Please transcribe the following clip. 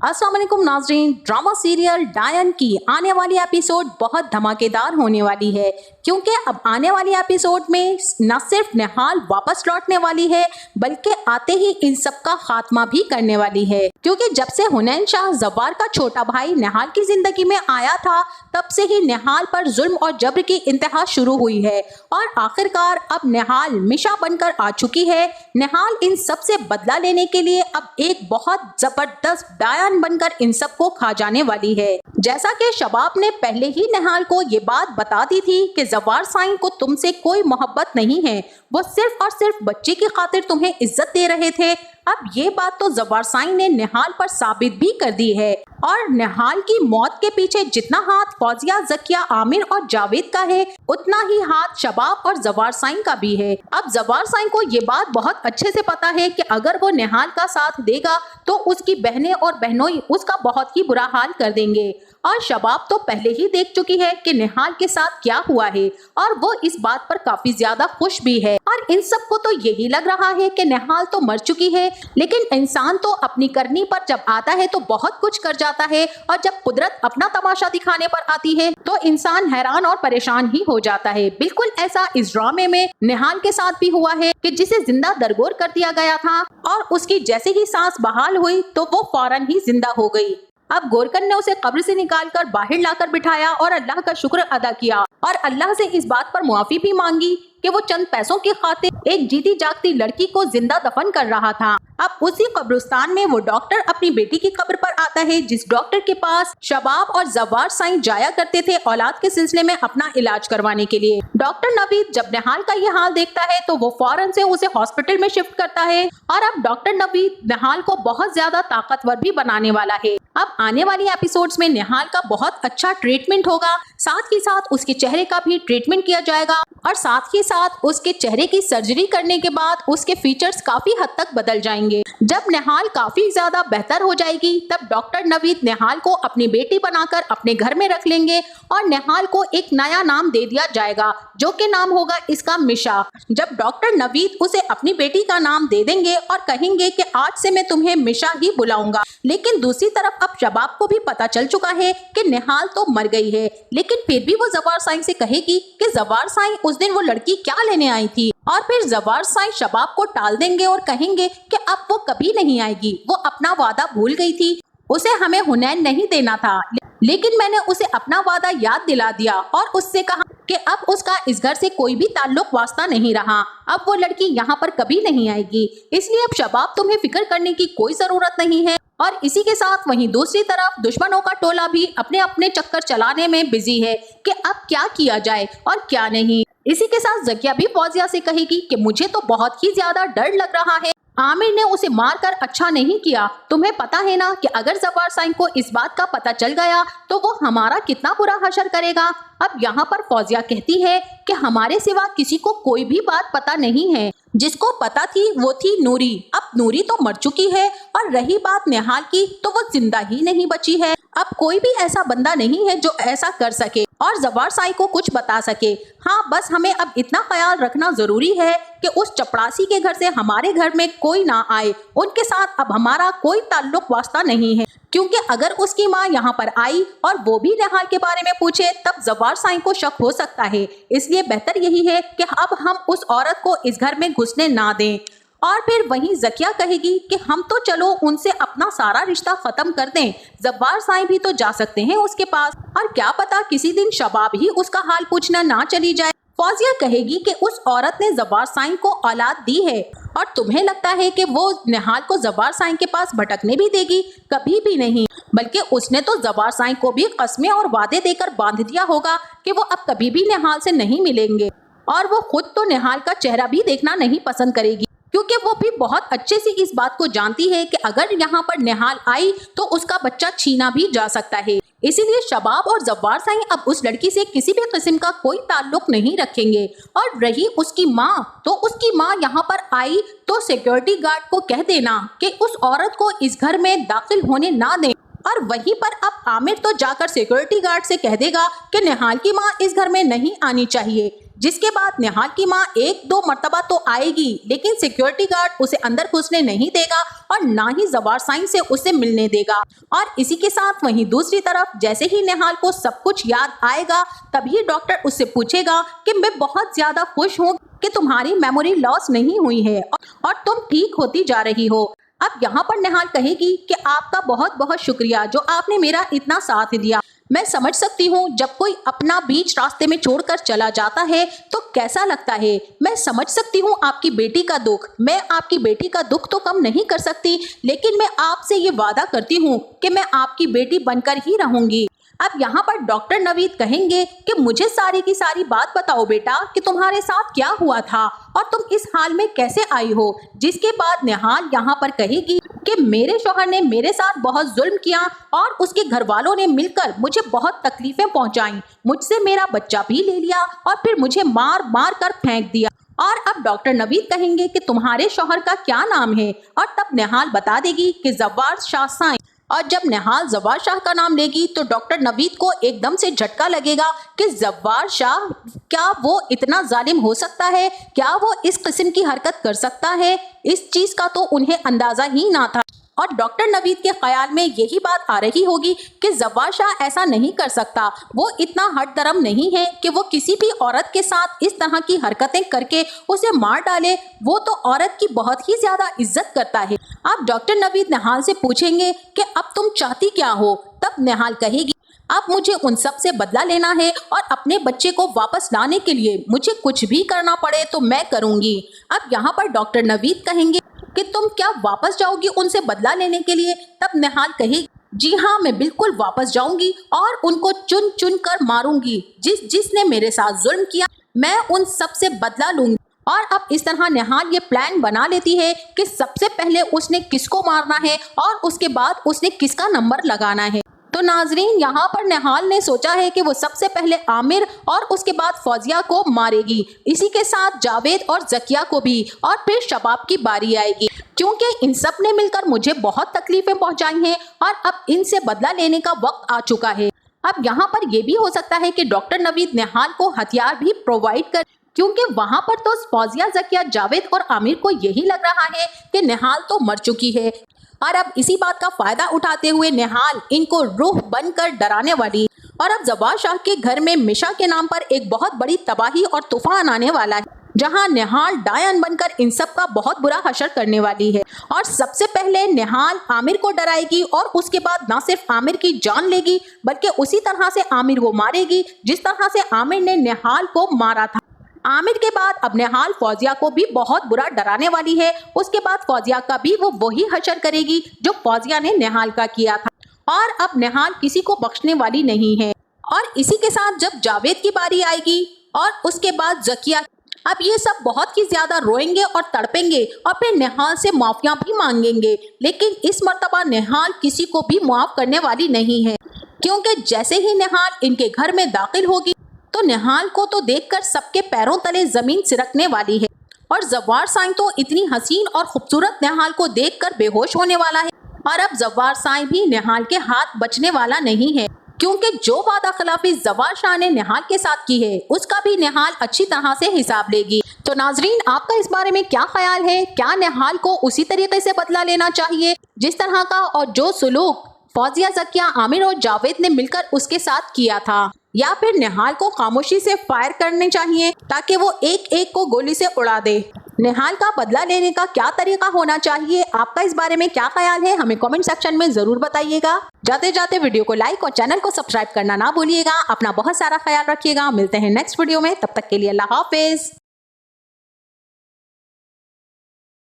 अस्सलाम वालेकुम नाज़रीन, ड्रामा सीरियल डायन की आने वाली एपिसोड बहुत धमाकेदार होने वाली है, क्योंकि अब आने वाली एपिसोड में न सिर्फ निहाल वापस लौटने वाली है बल्कि आते ही इन सब का खात्मा भी करने वाली है। क्योंकि जब से हुनैन शाह जवार का छोटा भाई निहाल की जिंदगी में आया था, तब से ही निहाल पर जुल्म और जबर की इंतहा शुरू हुई है और आखिरकार अब निहाल मिशा बनकर आ चुकी है। निहाल इन सब से बदला लेने के लिए अब एक बहुत जबरदस्त डायन बनकर इन सब को खा जाने वाली है। जैसा कि शबाब ने पहले ही निहाल को ये बात बता दी थी कि जवार साईं को तुमसे कोई मोहब्बत नहीं है, वो सिर्फ और सिर्फ बच्चे की खातिर तुम्हें इज्जत दे रहे थे। अब ये बात तो जवार साईं ने निहाल पर साबित भी कर दी है और निहाल की मौत के पीछे जितना हाथ फौजिया, जकिया, आमिर और जावेद का है, उतना ही हाथ शबाब और जवार साईं का भी है। अब जवार साईं को ये बात बहुत अच्छे से पता है कि अगर वो निहाल का साथ देगा तो उसकी बहनें और बहनोई उसका बहुत ही बुरा हाल कर देंगे। और शबाब तो पहले ही देख चुकी है कि निहाल के साथ क्या हुआ है और वो इस बात पर काफी ज्यादा खुश भी है। और इन सबको तो यही लग रहा है कि निहाल तो मर चुकी है, लेकिन इंसान तो अपनी करनी पर जब आता है तो बहुत कुछ कर जाता है और जब कुदरत अपना तमाशा दिखाने पर आती है तो इंसान हैरान और परेशान ही हो जाता है। बिल्कुल ऐसा इस ड्रामे में निहाल के साथ भी हुआ है कि जिसे जिंदा दरगोर कर दिया गया था और उसकी जैसे ही सांस बहाल हुई तो वो फौरन ही जिंदा हो गई। अब गोरकन ने उसे कब्र से निकालकर बाहर लाकर बिठाया और अल्लाह का शुक्र अदा किया और अल्लाह से इस बात पर मुआफी भी मांगी कि वो चंद पैसों की खातिर एक जीती जागती लड़की को जिंदा दफन कर रहा था। अब उसी कब्रिस्तान में वो डॉक्टर अपनी बेटी की कब्र पर आता है, जिस डॉक्टर के पास शबाब और जवार साईं जाया करते थे औलाद के सिलसिले में अपना इलाज करवाने के लिए। डॉक्टर नवीद जब निहाल का ये हाल देखता है तो वो फौरन से उसे हॉस्पिटल में शिफ्ट करता है और अब डॉक्टर नवीद निहाल को बहुत ज्यादा ताकतवर भी बनाने वाला है। अब आने वाली एपिसोड्स में निहाल का बहुत अच्छा ट्रीटमेंट होगा, साथ ही साथ उसके चेहरे का भी ट्रीटमेंट किया जाएगा और साथ ही साथ उसके चेहरे की सर्जरी करने के बाद उसके फीचर्स काफी हद तक बदल जाएंगे। जब निहाल काफी ज्यादा बेहतर हो जाएगी तब डॉक्टर नवीद निहाल को अपनी बेटी बनाकर अपने घर में रख लेंगे और निहाल को एक नया नाम दे दिया जाएगा जो कि नाम होगा इसका मिशा। जब डॉक्टर नवीद उसे अपनी बेटी का नाम दे देंगे और कहेंगे कि आज से मैं तुम्हें मिशा ही बुलाऊंगा, लेकिन दूसरी तरफ अब शबाब को भी पता चल चुका है कि निहाल तो मर गई है, लेकिन फिर भी वो जवार साईं से कहेगी कि जवार साईं उस दिन वो लड़की क्या लेने आई थी और फिर जवार साईं शबाब को टाल देंगे और कहेंगे कि अब वो कभी नहीं आएगी, वो अपना वादा भूल गई थी, उसे हमें हुनैन नहीं देना था, लेकिन मैंने उसे अपना वादा याद दिला दिया और उससे कहा कि अब उसका इस घर से कोई भी ताल्लुक वास्ता नहीं रहा, अब वो लड़की यहाँ पर कभी नहीं आएगी, इसलिए अब शबाब तुम्हें फिक्र करने की कोई जरूरत नहीं है। और इसी के साथ वहीं दूसरी तरफ दुश्मनों का टोला भी अपने अपने चक्कर चलाने में बिजी है कि अब क्या किया जाए और क्या नहीं। इसी के साथ जकिया भी फौजिया से कहेगी कि मुझे तो बहुत ही ज्यादा डर लग रहा है, आमिर ने उसे मारकर अच्छा नहीं किया, तुम्हें पता है ना कि अगर जवार साईं को इस बात का पता चल गया तो वो हमारा कितना बुरा हशर करेगा। अब यहाँ पर फौजिया कहती है कि हमारे सिवा किसी को कोई भी बात पता नहीं है, जिसको पता थी वो थी नूरी, अब नूरी तो मर चुकी है और रही बात निहाल की तो वो जिंदा ही नहीं बची है। अब कोई भी ऐसा बंदा नहीं है जो ऐसा कर सके और जवार साईं को कुछ बता सके। हाँ, बस हमें अब इतना ख्याल रखना जरूरी है कि उस चपड़ासी के घर से हमारे घर में कोई ना आए, उनके साथ अब हमारा कोई ताल्लुक वास्ता नहीं है, क्योंकि अगर उसकी माँ यहाँ पर आई और वो भी निहाल के बारे में पूछे तब जवार साईं को शक हो सकता है। इसलिए बेहतर यही है कि अब हम उस औरत को इस घर में घुसने ना दें। और फिर वहीं जकिया कहेगी कि हम तो चलो उनसे अपना सारा रिश्ता खत्म कर दें, जवार साईं भी तो जा सकते हैं उसके पास, और क्या पता किसी दिन शबाब ही उसका हाल पूछना ना चली जाए। फौजिया कहेगी कि उस औरत ने जवार साईं को औलाद दी है और तुम्हें लगता है कि वो निहाल को जवार साईं के पास भटकने भी देगी? कभी भी नहीं, बल्कि उसने तो जवार साईं को भी कस्में और वादे देकर बांध दिया होगा कि वो अब कभी भी निहाल से नहीं मिलेंगे और वो खुद तो निहाल का चेहरा भी देखना नहीं पसंद करेगी, क्योंकि वो भी बहुत अच्छे से इस बात को जानती है कि अगर यहाँ पर निहाल आई तो उसका बच्चा छीना भी जा सकता है। इसीलिए शबाब और जवार साईं अब उस लड़की से किसी भी किस्म का कोई ताल्लुक नहीं रखेंगे। और रही उसकी माँ, तो उसकी माँ यहाँ पर आई तो सिक्योरिटी गार्ड को कह देना कि उस औरत को इस घर में दाखिल होने ना दें, और वहीं पर अब आमिर तो जाकर सिक्योरिटी गार्ड से कह देगा कि निहाल की माँ इस घर में नहीं आनी चाहिए। जिसके बाद निहाल की माँ एक दो मर्तबा तो आएगी, लेकिन सिक्योरिटी गार्ड उसे अंदर घुसने नहीं देगा और ना ही जवार साईं से उसे मिलने देगा। और इसी के साथ वहीं दूसरी तरफ जैसे ही निहाल को सब कुछ याद आएगा, तभी डॉक्टर उससे पूछेगा कि मैं बहुत ज्यादा खुश हूँ कि तुम्हारी मेमोरी लॉस नहीं हुई है और तुम ठीक होती जा रही हो। अब यहाँ पर निहाल कहेगी कि आपका बहुत बहुत शुक्रिया जो आपने मेरा इतना साथ दिया। मैं समझ सकती हूँ जब कोई अपना बीच रास्ते में छोड़कर चला जाता है तो कैसा लगता है। मैं समझ सकती हूँ आपकी बेटी का दुख। मैं आपकी बेटी का दुख तो कम नहीं कर सकती, लेकिन मैं आपसे ये वादा करती हूँ कि मैं आपकी बेटी बनकर ही रहूंगी। अब यहाँ पर डॉक्टर नवीद कहेंगे कि मुझे सारी की सारी बात बताओ बेटा कि तुम्हारे साथ क्या हुआ था और तुम इस हाल में कैसे आई हो। जिसके बाद निहाल यहाँ पर कहेगी कि मेरे शौहर ने मेरे साथ बहुत जुल्म किया और उसके घर वालों ने मिलकर मुझे बहुत तकलीफें पहुंचाई। मुझसे मेरा बच्चा भी ले लिया और फिर मुझे मार मार कर फेंक दिया। और अब डॉक्टर नवीद कहेंगे कि तुम्हारे शौहर का क्या नाम है, और तब निहाल बता देगी कि जवार शाह साईं। और जब निहाल जवार शाह का नाम लेगी तो डॉक्टर नवीद को एकदम से झटका लगेगा कि जवार शाह, क्या वो इतना जालिम हो सकता है? क्या वो इस किस्म की हरकत कर सकता है? इस चीज का तो उन्हें अंदाजा ही ना था। और डॉक्टर नवीद के ख्याल में यही बात आ रही होगी कि जवार शाह ऐसा नहीं कर सकता। वो इतना हट दरम नहीं है कि वो किसी भी औरत के साथ इस तरह की हरकतें करके उसे मार डाले। वो तो औरत की बहुत ही ज्यादा इज्जत करता है। अब डॉक्टर नवीद निहाल से पूछेंगे कि अब तुम चाहती क्या हो? तब निहाल कहेगी अब मुझे उन सब से बदला लेना है और अपने बच्चे को वापस लाने के लिए मुझे कुछ भी करना पड़े तो मैं करूंगी। अब यहाँ पर डॉक्टर नवीद कहेंगे कि तुम क्या वापस जाओगी उनसे बदला लेने के लिए? तब निहाल कहेगी जी हाँ, मैं बिल्कुल वापस जाऊंगी और उनको चुन चुन कर मारूंगी। जिसने मेरे साथ जुल्म किया मैं उन सब से बदला लूंगी। और अब इस तरह निहाल ये प्लान बना लेती है कि सबसे पहले उसने किसको मारना है और उसके बाद उसने किसका नंबर लगाना है। तो नाजरीन, यहाँ पर निहाल ने सोचा है कि वो सबसे पहले आमिर और उसके बाद फौजिया को मारेगी। इसी के साथ जावेद और जकिया को भी, और फिर शबाब की बारी आएगी, क्योंकि इन सब ने मिलकर मुझे बहुत तकलीफें पहुंचाई हैं और अब इनसे बदला लेने का वक्त आ चुका है। अब यहाँ पर यह भी हो सकता है कि डॉक्टर नवीद निहाल को हथियार भी प्रोवाइड कर, क्योंकि वहां पर तो फौजिया, जकिया, जावेद और आमिर को यही लग रहा है कि निहाल तो मर चुकी है। और अब इसी बात का फायदा उठाते हुए निहाल इनको रूह बनकर डराने वाली। और अब जवार शाह के घर में मिशा के नाम पर एक बहुत बड़ी तबाही और तूफान आने वाला है, जहां निहाल डायन बनकर इन सब का बहुत बुरा हशर करने वाली है। और सबसे पहले निहाल आमिर को डराएगी और उसके बाद न सिर्फ आमिर की जान लेगी बल्कि उसी तरह से आमिर को मारेगी जिस तरह से आमिर ने निहाल को मारा था। आमिर के बाद अब निहाल फौजिया को भी बहुत बुरा डराने वाली है। उसके बाद फौजिया का भी वो वही हशर करेगी जो फौजिया ने निहाल का किया था। और अब निहाल किसी को बख्शने वाली नहीं है। और इसी के साथ जब जावेद की बारी आएगी और उसके बाद जकिया, अब ये सब बहुत ही ज्यादा रोएंगे और तड़पेंगे और फिर निहाल से माफिया भी मांगेंगे। लेकिन इस मर्तबा निहाल किसी को भी माफ करने वाली नहीं है, क्योंकि जैसे ही निहाल इनके घर में दाखिल होगी तो निहाल को तो देखकर सबके पैरों तले जमीन सिरकने वाली है। और जवार साईं तो इतनी हसीन और खूबसूरत निहाल को देखकर बेहोश होने वाला है। और अब जवार साईं भी निहाल के हाथ बचने वाला नहीं है, क्योंकि जो वादा खिलाफी जवार शाह ने निहाल के साथ की है उसका भी निहाल अच्छी तरह से हिसाब लेगी। तो नाजरीन, आपका इस बारे में क्या ख्याल है? क्या निहाल को उसी तरीके से बदला लेना चाहिए जिस तरह का और जो सुलूक फौजिया, जकिया, आमिर और जावेद ने मिलकर उसके साथ किया था, या फिर निहाल को खामोशी से फायर करने चाहिए ताकि वो एक एक को गोली से उड़ा दे? निहाल का बदला लेने का क्या तरीका होना चाहिए? आपका इस बारे में क्या ख्याल है? हमें कमेंट सेक्शन में जरूर बताइएगा। जाते जाते वीडियो को लाइक और चैनल को सब्सक्राइब करना ना भूलिएगा। अपना बहुत सारा ख्याल रखिएगा। मिलते हैं नेक्स्ट वीडियो में, तब तक के लिए अल्लाह हाफिज।